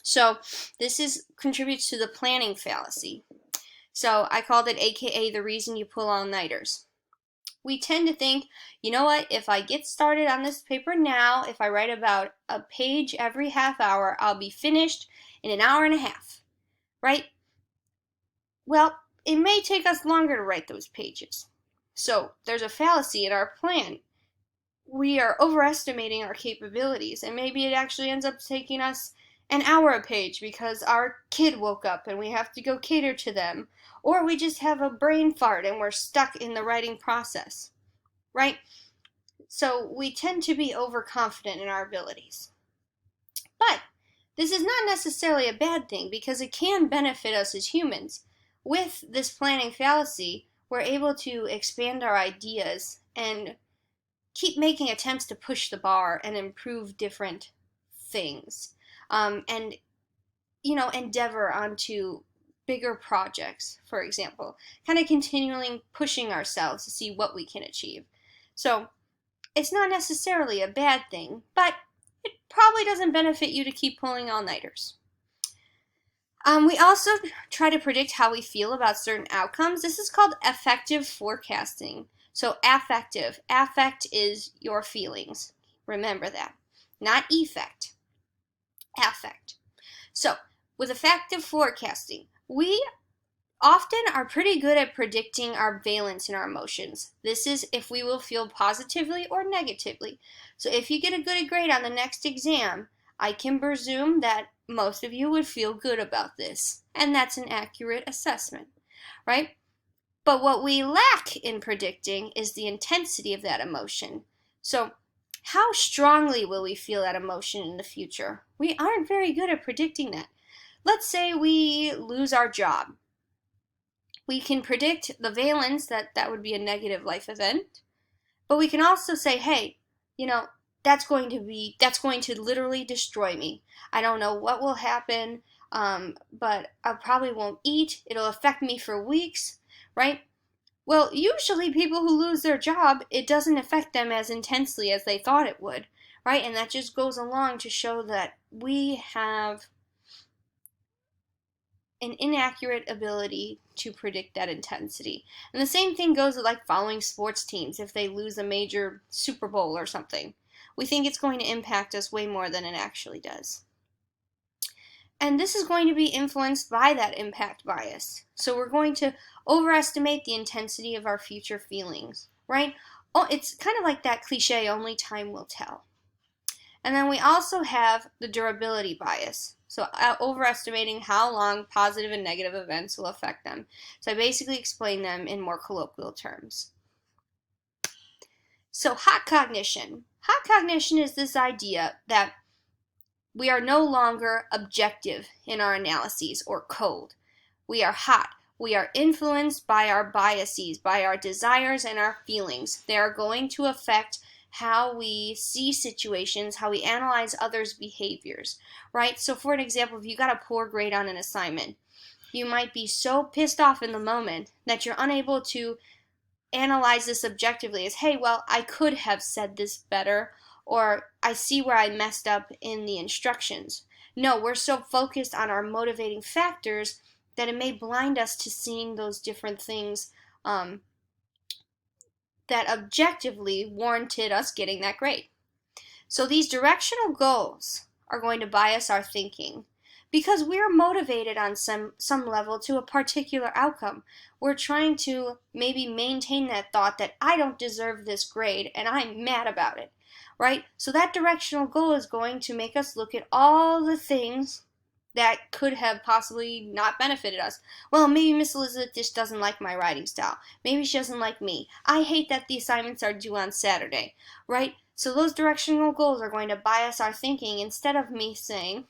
So this contributes to the planning fallacy. So I called it AKA the reason you pull all-nighters. We tend to think, you know what, if I get started on this paper now, if I write about a page every half hour, I'll be finished in an hour and a half, right? Well, it may take us longer to write those pages. So there's a fallacy in our plan. We are overestimating our capabilities, and maybe it actually ends up taking us an hour a page because our kid woke up and we have to go cater to them, or we just have a brain fart and we're stuck in the writing process, right? So we tend to be overconfident in our abilities. But this is not necessarily a bad thing because it can benefit us as humans. With this planning fallacy, we're able to expand our ideas and keep making attempts to push the bar and improve different things, and endeavor onto bigger projects, for example, kind of continually pushing ourselves to see what we can achieve. So it's not necessarily a bad thing, but it probably doesn't benefit you to keep pulling all-nighters. We also try to predict how we feel about certain outcomes. This is called affective forecasting. So affect is your feelings. Remember that. Not effect. Affect. So with affective forecasting, we often are pretty good at predicting our valence in our emotions. This is if we will feel positively or negatively. So if you get a good grade on the next exam, I can presume that most of you would feel good about this, and that's an accurate assessment, right? But what we lack in predicting is the intensity of that emotion. So how strongly will we feel that emotion in the future? We aren't very good at predicting that. Let's say we lose our job. We can predict the valence that would be a negative life event, but we can also say, hey, that's going to literally destroy me. I don't know what will happen, but I probably won't eat. It'll affect me for weeks, right? Well, usually people who lose their job, it doesn't affect them as intensely as they thought it would, right? And that just goes along to show that we have an inaccurate ability to predict that intensity. And the same thing goes with like following sports teams if they lose a major Super Bowl or something. We think it's going to impact us way more than it actually does. And this is going to be influenced by that impact bias. So we're going to overestimate the intensity of our future feelings, right? Oh, it's kind of like that cliche, only time will tell. And then we also have the durability bias. So overestimating how long positive and negative events will affect them. So I basically explain them in more colloquial terms. So hot cognition. Hot cognition is this idea that we are no longer objective in our analyses or cold. We are hot. We are influenced by our biases, by our desires and our feelings. They are going to affect how we see situations, how we analyze others' behaviors, right? So for an example, if you got a poor grade on an assignment, you might be so pissed off in the moment that you're unable to analyze this objectively as, hey, well, I could have said this better, or I see where I messed up in the instructions. No, we're so focused on our motivating factors that it may blind us to seeing those different things that objectively warranted us getting that grade. So these directional goals are going to bias our thinking because we're motivated on some level to a particular outcome. We're trying to maybe maintain that thought that I don't deserve this grade and I'm mad about it, right? So that directional goal is going to make us look at all the things that could have possibly not benefited us. Well, maybe Miss Elizabeth just doesn't like my writing style. Maybe she doesn't like me. I hate that the assignments are due on Saturday, right? So those directional goals are going to bias our thinking instead of me saying,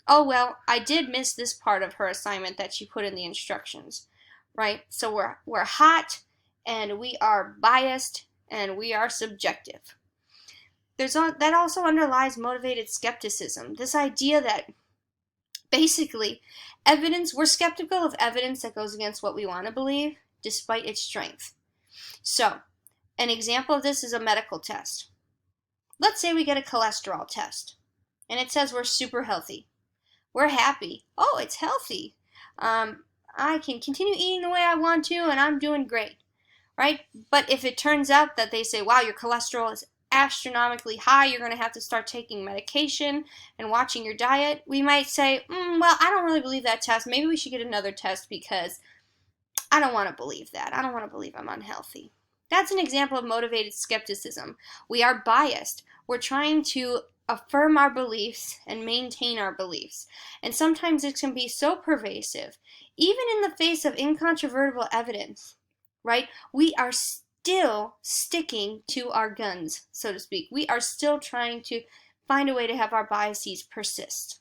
oh, well, I did miss this part of her assignment that she put in the instructions, right? So we're hot, and we are biased, and we are subjective. That also underlies motivated skepticism, this idea that basically, we're skeptical of evidence that goes against what we want to believe, despite its strength. So, an example of this is a medical test. Let's say we get a cholesterol test. and it says we're super healthy. We're happy. Oh, it's healthy. I can continue eating the way I want to, and I'm doing great, right? But if it turns out that they say, wow, your cholesterol is astronomically high, you're going to have to start taking medication and watching your diet, we might say, well, I don't really believe that test. Maybe we should get another test because I don't want to believe that. I don't want to believe I'm unhealthy. That's an example of motivated skepticism. We are biased. We're trying to affirm our beliefs and maintain our beliefs. And sometimes it can be so pervasive, even in the face of incontrovertible evidence, right? We are still sticking to our guns, so to speak. We are still trying to find a way to have our biases persist.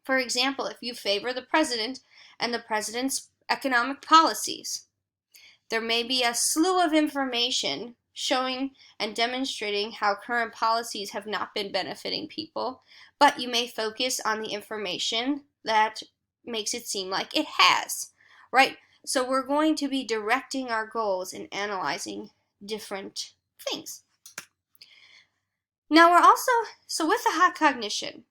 For example, if you favor the president and the president's economic policies, there may be a slew of information showing and demonstrating how current policies have not been benefiting people, but you may focus on the information that makes it seem like it has, right? So we're going to be directing our goals and analyzing different things. Now so with the hot cognition,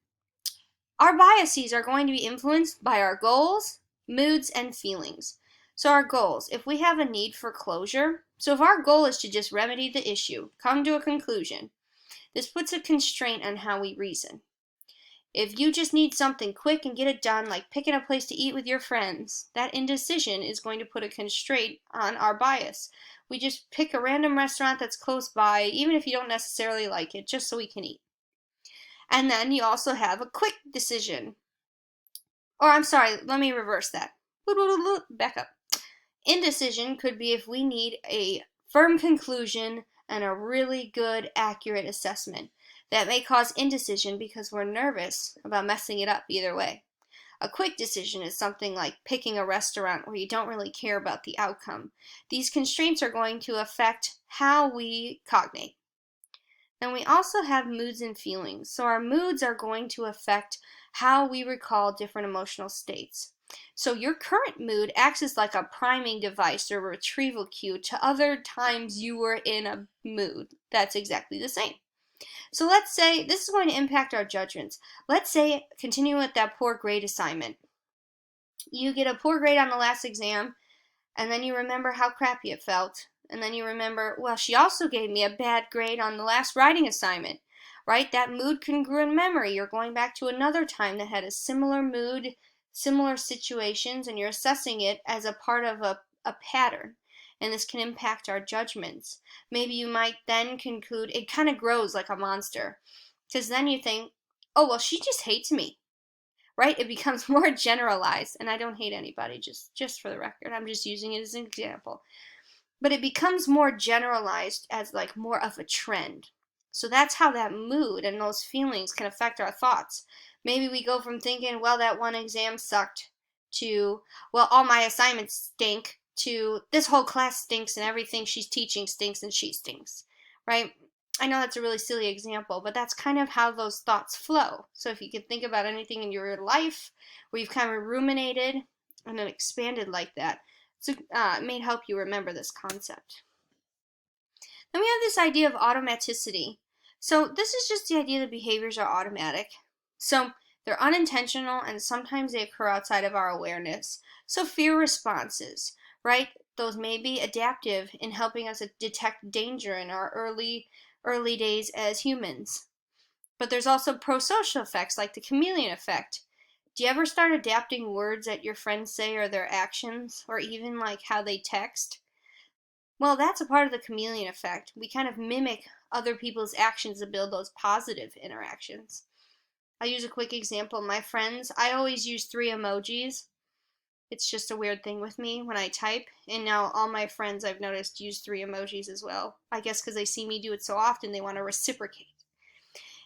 our biases are going to be influenced by our goals, moods, and feelings. So our goals, if we have a need for closure, so if our goal is to just remedy the issue, come to a conclusion, this puts a constraint on how we reason. If you just need something quick and get it done, like picking a place to eat with your friends, that indecision is going to put a constraint on our bias. We just pick a random restaurant that's close by, even if you don't necessarily like it, just so we can eat. And then you also have a quick decision. Or I'm sorry, let me reverse that. Back up. Indecision could be if we need a firm conclusion and a really good, accurate assessment. That may cause indecision because we're nervous about messing it up either way. A quick decision is something like picking a restaurant where you don't really care about the outcome. These constraints are going to affect how we cognate. Then we also have moods and feelings. So our moods are going to affect how we recall different emotional states. So your current mood acts as like a priming device or retrieval cue to other times you were in a mood that's exactly the same. So let's say this is going to impact our judgments. Let's say, continue with that poor grade assignment. You get a poor grade on the last exam, and then you remember how crappy it felt. And then you remember, well, she also gave me a bad grade on the last writing assignment, right? That mood congruent memory. You're going back to another time that had a similar mood, similar situations, and you're assessing it as a part of a pattern. And this can impact our judgments. Maybe you might then conclude, it kind of grows like a monster. Because then you think, oh, well, she just hates me. Right? It becomes more generalized. And I don't hate anybody, just for the record. I'm just using it as an example. But it becomes more generalized as like more of a trend. So that's how that mood and those feelings can affect our thoughts. Maybe we go from thinking, well, that one exam sucked, to, well, all my assignments stink, to this whole class stinks and everything she's teaching stinks and she stinks, right? I know that's a really silly example, but that's kind of how those thoughts flow. So if you can think about anything in your life where you've kind of ruminated and then expanded like that, so it may help you remember this concept. Then we have this idea of automaticity. So this is just the idea that behaviors are automatic. So they're unintentional and sometimes they occur outside of our awareness. So fear responses, right? Those may be adaptive in helping us detect danger in our early days as humans. But there's also prosocial effects like the chameleon effect. Do you ever start adapting words that your friends say or their actions, or even like how they text? Well, that's a part of the chameleon effect. We kind of mimic other people's actions to build those positive interactions. I'll use a quick example. My friends, I always use 3 emojis. It's just a weird thing with me when I type, and now all my friends I've noticed use 3 emojis as well. I guess because they see me do it so often, they want to reciprocate.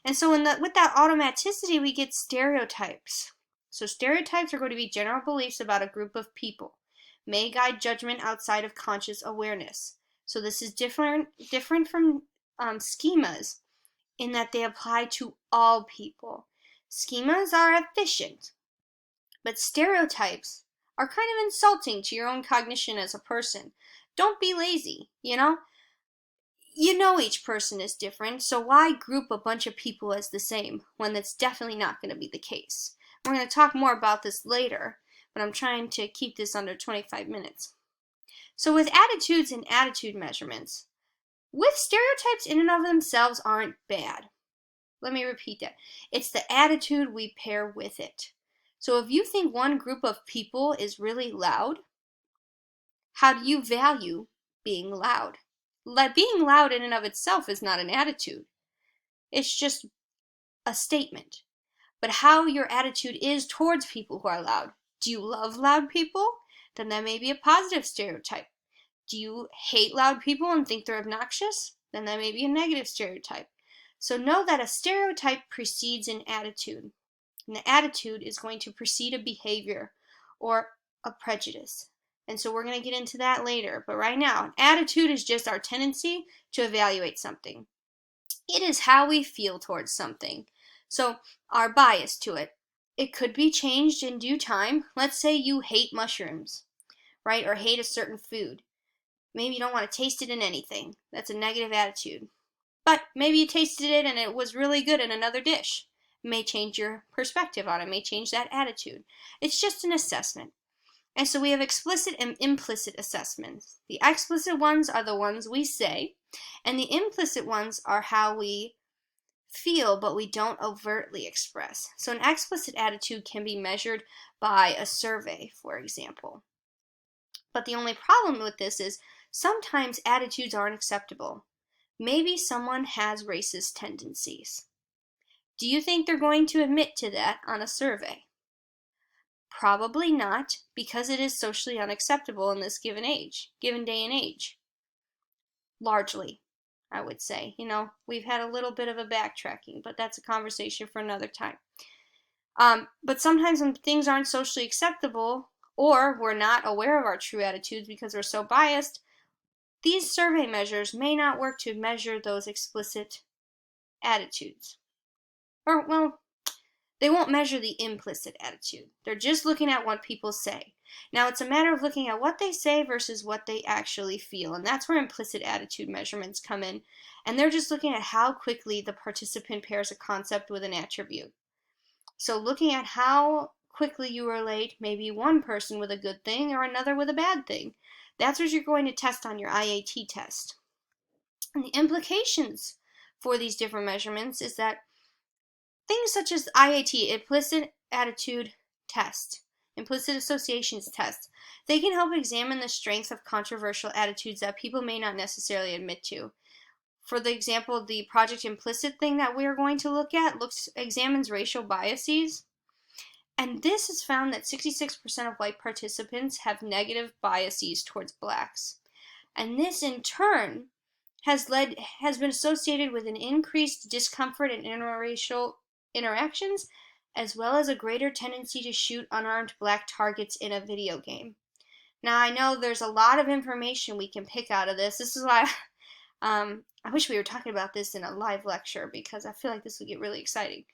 And so with that automaticity, we get stereotypes. So stereotypes are going to be general beliefs about a group of people, may guide judgment outside of conscious awareness. So this is different from schemas in that they apply to all people. Schemas are efficient, but stereotypes are kind of insulting to your own cognition as a person. Don't be lazy, you know? You know each person is different, so why group a bunch of people as the same when that's definitely not going to be the case? We're going to talk more about this later, but I'm trying to keep this under 25 minutes. So with attitudes and attitude measurements, with stereotypes in and of themselves aren't bad. Let me repeat that. It's the attitude we pair with it. So if you think one group of people is really loud, how do you value being loud? Being loud in and of itself is not an attitude. It's just a statement. But how your attitude is towards people who are loud. Do you love loud people? Then that may be a positive stereotype. Do you hate loud people and think they're obnoxious? Then that may be a negative stereotype. So know that a stereotype precedes an attitude. And the attitude is going to precede a behavior or a prejudice. And so we're going to get into that later. But right now, an attitude is just our tendency to evaluate something. It is how we feel towards something. So our bias to it. It could be changed in due time. Let's say you hate mushrooms, right? Or hate a certain food. Maybe you don't want to taste it in anything. That's a negative attitude. But maybe you tasted it and it was really good in another dish. It may change your perspective on it. It may change that attitude. It's just an assessment. And so we have explicit and implicit assessments. The explicit ones are the ones we say, and the implicit ones are how we feel but we don't overtly express. So an explicit attitude can be measured by a survey, for example. But the only problem with this is sometimes attitudes aren't acceptable. Maybe someone has racist tendencies. Do you think they're going to admit to that on a survey? Probably not, because it is socially unacceptable in this given day and age. Largely, I would say. We've had a little bit of a backtracking, but that's a conversation for another time. But sometimes when things aren't socially acceptable, or we're not aware of our true attitudes because we're so biased, these survey measures may not work to measure those explicit attitudes. Or, well, they won't measure the implicit attitude. They're just looking at what people say. Now, it's a matter of looking at what they say versus what they actually feel, and that's where implicit attitude measurements come in. And they're just looking at how quickly the participant pairs a concept with an attribute. So looking at how quickly you relate maybe one person with a good thing or another with a bad thing. That's what you're going to test on your IAT test. And the implications for these different measurements is that things such as IAT, implicit attitude test, implicit associations test, they can help examine the strength of controversial attitudes that people may not necessarily admit to. For the example, the project implicit thing that we're going to look at examines racial biases. And this has found that 66% of white participants have negative biases towards blacks. And this in turn has been associated with an increased discomfort in interracial interactions, as well as a greater tendency to shoot unarmed black targets in a video game. Now, I know there's a lot of information we can pick out of this. This is why I wish we were talking about this in a live lecture, because I feel like this would get really exciting.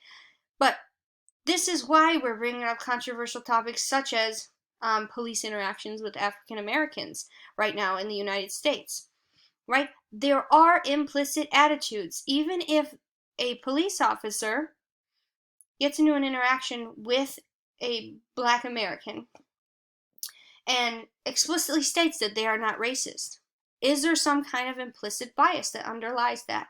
But this is why we're bringing up controversial topics such as police interactions with African Americans right now in the United States. Right? There are implicit attitudes. Even if a police officer gets into an interaction with a black American and explicitly states that they are not racist, is there some kind of implicit bias that underlies that?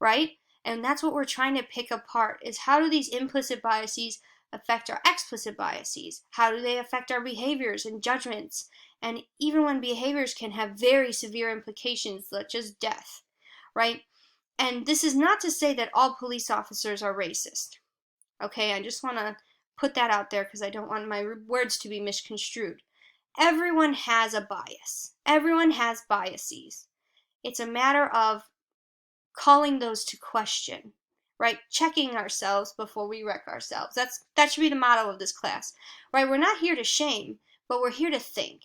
Right? And that's what we're trying to pick apart, is how do these implicit biases affect our explicit biases? How do they affect our behaviors and judgments? And even when behaviors can have very severe implications, such as death, right? And this is not to say that all police officers are racist. Okay, I just want to put that out there because I don't want my words to be misconstrued. Everyone has a bias. Everyone has biases. It's a matter of calling those to question, right? Checking ourselves before we wreck ourselves. That should be the motto of this class, right? We're not here to shame, but we're here to think.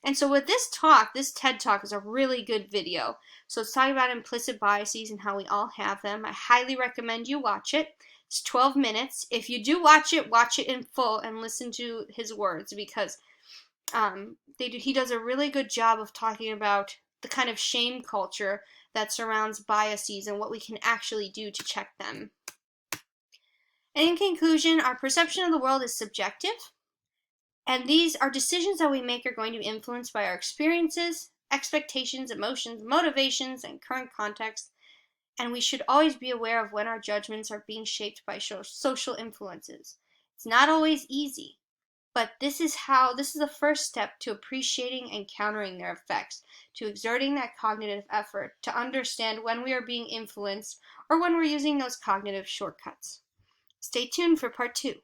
And so with this talk, this TED Talk is a really good video. So it's talking about implicit biases and how we all have them. I highly recommend you watch it. It's 12 minutes. If you do watch it in full and listen to his words, because he does a really good job of talking about the kind of shame culture that surrounds biases and what we can actually do to check them. And in conclusion, our perception of the world is subjective, and our decisions that we make are going to be influenced by our experiences, expectations, emotions, motivations, and current context. And we should always be aware of when our judgments are being shaped by social influences. It's not always easy, but this is the first step to appreciating and countering their effects, to exerting that cognitive effort to understand when we are being influenced or when we're using those cognitive shortcuts. Stay tuned for part 2.